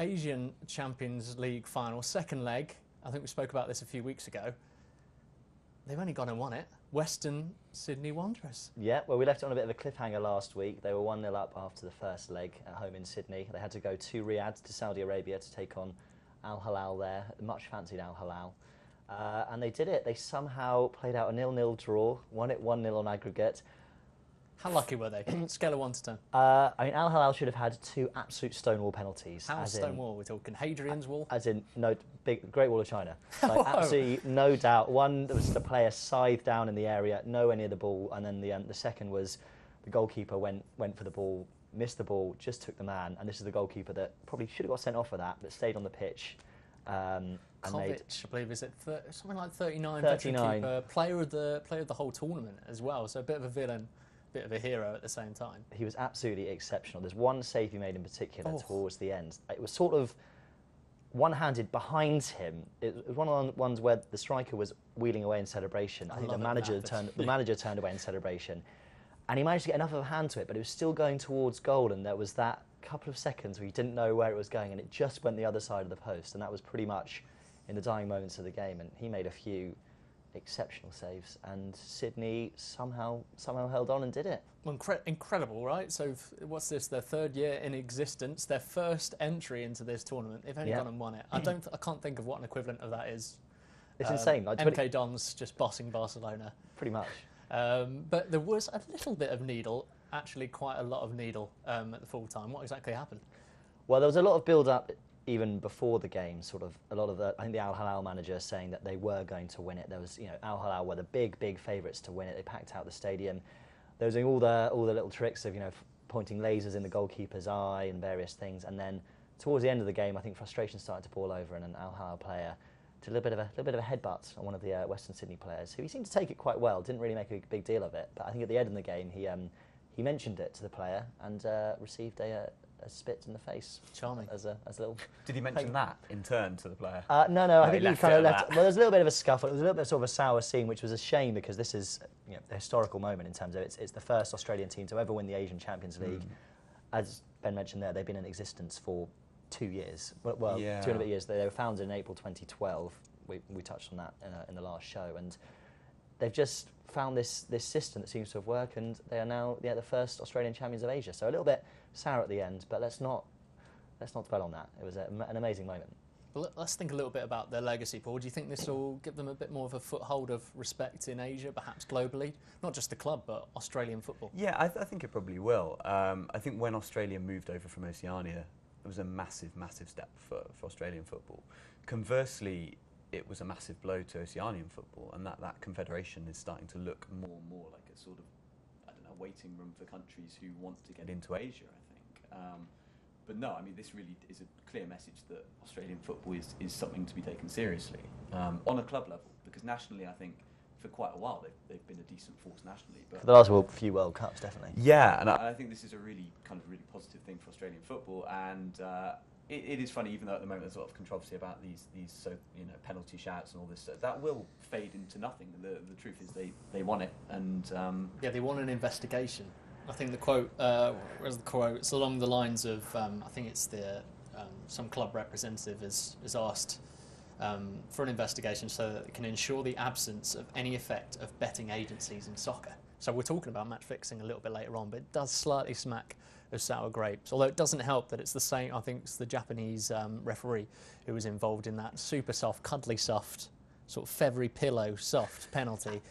Asian Champions League final, second leg. I think we spoke about this a few weeks ago. They've only gone and won it. Western Sydney Wanderers. Yeah, well, we left it on a bit of a cliffhanger last week. They were 1-0 up after the first leg at home in Sydney. They had to go to Riyadh, to Saudi Arabia, to take on Al-Hilal there, much fancied Al-Hilal. And they did it. They somehow played out a 0-0 draw, won it 1-0 on aggregate. How lucky were they? Scale of 1 to 10. I mean, Al-Hilal should have had 2 absolute stonewall penalties. How stonewall? We're talking Hadrian's Wall? As in, no, Great Wall of China. Like, absolutely no doubt. One, there was the player scythed down in the area, nowhere near the ball, and then the second was the goalkeeper went for the ball, missed the ball, just took the man, and this is the goalkeeper that probably should have got sent off for that, but stayed on the pitch. Popovic, I believe, is it something like 39? Keeper, player of the whole tournament as well. So a bit of a villain, bit of a hero at the same time. He was absolutely exceptional. There's one save he made in particular towards the end. It was sort of one-handed behind him. It was one of the ones where the striker was wheeling away in celebration. I think the manager turned away in celebration, and he managed to get enough of a hand to it, but it was still going towards goal, and there was that couple of seconds where you didn't know where it was going, and it just went the other side of the post, and that was pretty much in the dying moments of the game. And he made a few exceptional saves, and Sydney somehow held on and did it. Well, incredible, right? So what's this? Their 3rd year in existence, their first entry into this tournament. They've only gone and won it. I can't think of what an equivalent of that is. It's insane. Like MK Dons just bossing Barcelona. Pretty much. But there was a little bit of needle, actually quite a lot of needle at the full time. What exactly happened? Well, there was a lot of build-up even before the game, sort of a lot of I think the Al-Hilal manager saying that they were going to win it. There was, Al-Hilal were the big favourites to win it. They packed out the stadium. They were doing all the little tricks of, pointing lasers in the goalkeeper's eye and various things. And then towards the end of the game, I think frustration started to boil over, and an Al-Hilal player did a little bit of a headbutt on one of the Western Sydney players, who he seemed to take it quite well. Didn't really make a big deal of it, but I think at the end of the game, he mentioned it to the player and received a spit in the face. Charming. As a little. Did he mention that in turn to the player? No. I think he kind of left. Well, there was a little bit of a scuffle. It was a little bit sort of a sour scene, which was a shame because this is the historical moment in terms of it's the first Australian team to ever win the Asian Champions League. As Ben mentioned there, they've been in existence for 2 years. Well, 2.5 years. They were founded in April 2012. We touched on that in the last show, and they've just found this system that seems to have worked, and they are now the first Australian champions of Asia. So a little bit sour at the end, but let's not dwell on that. It was an amazing moment. Well, let's think a little bit about their legacy, Paul. Do you think this will give them a bit more of a foothold of respect in Asia, perhaps globally? Not just the club, but Australian football? Yeah, I think it probably will. I think when Australia moved over from Oceania, it was a massive step for Australian football. Conversely, it was a massive blow to Oceanian football, and that confederation is starting to look more and more like a sort of, waiting room for countries who want to get into Asia, I think. But no, I mean, this really is a clear message that Australian football is something to be taken seriously on a club level, because nationally, I think for quite a while they've been a decent force nationally. But for the last few World Cups, definitely. Yeah, and I think this is a really positive thing for Australian football, and it is funny, even though at the moment there's a lot of controversy about these penalty shouts and all this stuff. That will fade into nothing. The truth is they won it, and they won an investigation. I think the quote, where's the quote? It's along the lines of, I think it's some club representative is asked for an investigation so that it can ensure the absence of any effect of betting agencies in soccer. So we're talking about match fixing a little bit later on, but it does slightly smack of sour grapes. Although it doesn't help that it's the same, I think it's the Japanese referee who was involved in that super soft, cuddly soft, sort of feathery pillow soft penalty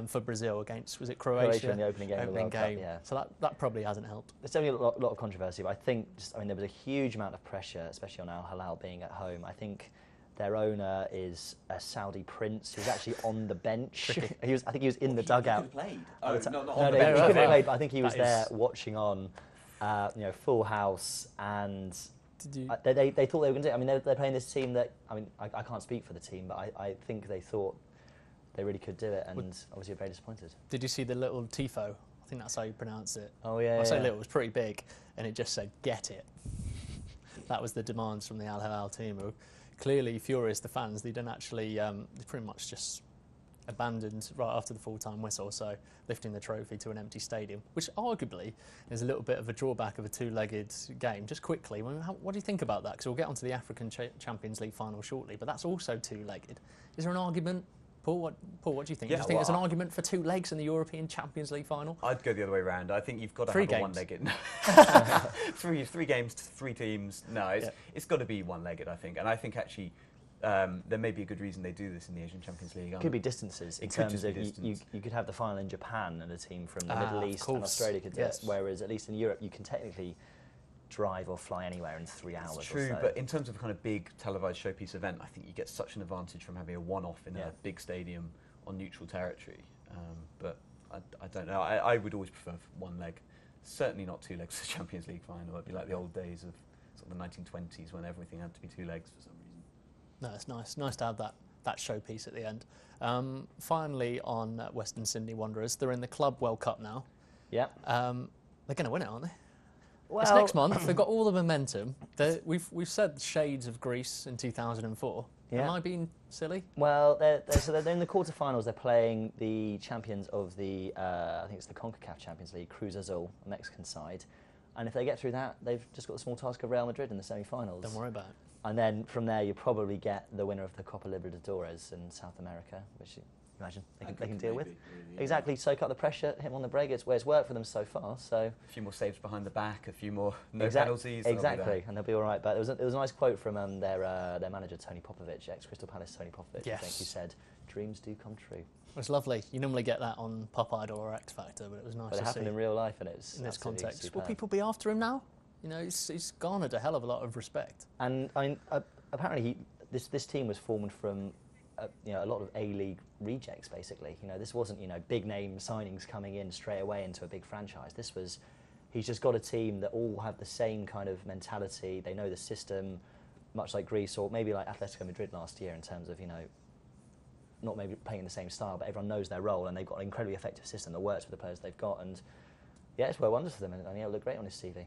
for Brazil against, was it Croatia? In the opening game of the World Cup, yeah. So that probably hasn't helped. There's definitely a lot of controversy, but I think there was a huge amount of pressure, especially on Al-Hilal being at home. I think their owner is a Saudi prince who's actually on the bench. I think he was in the dugout. He could have played. No, he couldn't have played, but I think he was there watching on, full house, and they thought they were going to do it. I mean, they're playing this team that, I can't speak for the team, but I think they thought they really could do it, and obviously were very disappointed. Did you see the little tifo? I think that's how you pronounce it. Oh, yeah. I say little, it was pretty big, and it just said, "Get it." That was the demands from the Al-Hilal team, who clearly furious, the fans. They didn't actually, they pretty much just abandoned right after the full-time whistle, so lifting the trophy to an empty stadium, which arguably is a little bit of a drawback of a two-legged game. Just quickly, what do you think about that? Because we'll get onto the African Champions League final shortly, but that's also two-legged. Is there an argument? Paul, what do you think? Yeah, do you think there's an argument for two legs in the European Champions League final? I'd go the other way around. I think you've got to Three have games. a one-legged. three games, three teams. No, it's got to be one-legged, I think. And I think actually there may be a good reason they do this in the Asian Champions League. It could be distances in terms of you could have the final in Japan and a team from the Middle East and Australia could do it, whereas at least in Europe you can technically drive or fly anywhere in 3 hours. It's true, or so. but in terms of kind of big televised showpiece event, I think you get such an advantage from having a one-off in a big stadium on neutral territory. But I don't know. I would always prefer one leg. Certainly not two legs for the Champions League final. It'd be like the old days of sort of the 1920s when everything had to be two legs for some reason. No, it's nice to have that showpiece at the end. Finally, on Western Sydney Wanderers, they're in the Club World Cup now. Yeah. They're going to win it, aren't they? Well, it's next month. They've got all the momentum. We've said shades of Greece in 2004. Yeah. Am I being silly? Well, they're in the quarterfinals. They're playing the champions of the I think it's the CONCACAF Champions League, Cruz Azul, Mexican side. And if they get through that, they've just got the small task of Real Madrid in the semi-finals. Don't worry about it. And then from there, you probably get the winner of the Copa Libertadores in South America, which you imagine they can deal with. Really, exactly, soak up the pressure, hit them on the break. It's worked for them so far. So a few more saves behind the back, a few more penalties. Exactly, and they'll be all right. But there was a nice quote from their manager Tony Popovic, ex-Crystal Palace Tony Popovic, I think, who said, "Dreams do come true." It was lovely. You normally get that on Pop Idol or X Factor, but it was nice to see. But it happened in real life, and it was in this context. superb. Will people be after him now? You know, he's garnered a hell of a lot of respect. And apparently, this team was formed from a lot of A-League rejects. Basically, this wasn't big name signings coming in straight away into a big franchise. He's just got a team that all have the same kind of mentality. They know the system, much like Greece or maybe like Atletico Madrid last year in terms of not maybe playing in the same style, but everyone knows their role and they've got an incredibly effective system that works for the players they've got. And yeah, it's worked wonders for them, and it'll look great on his CV.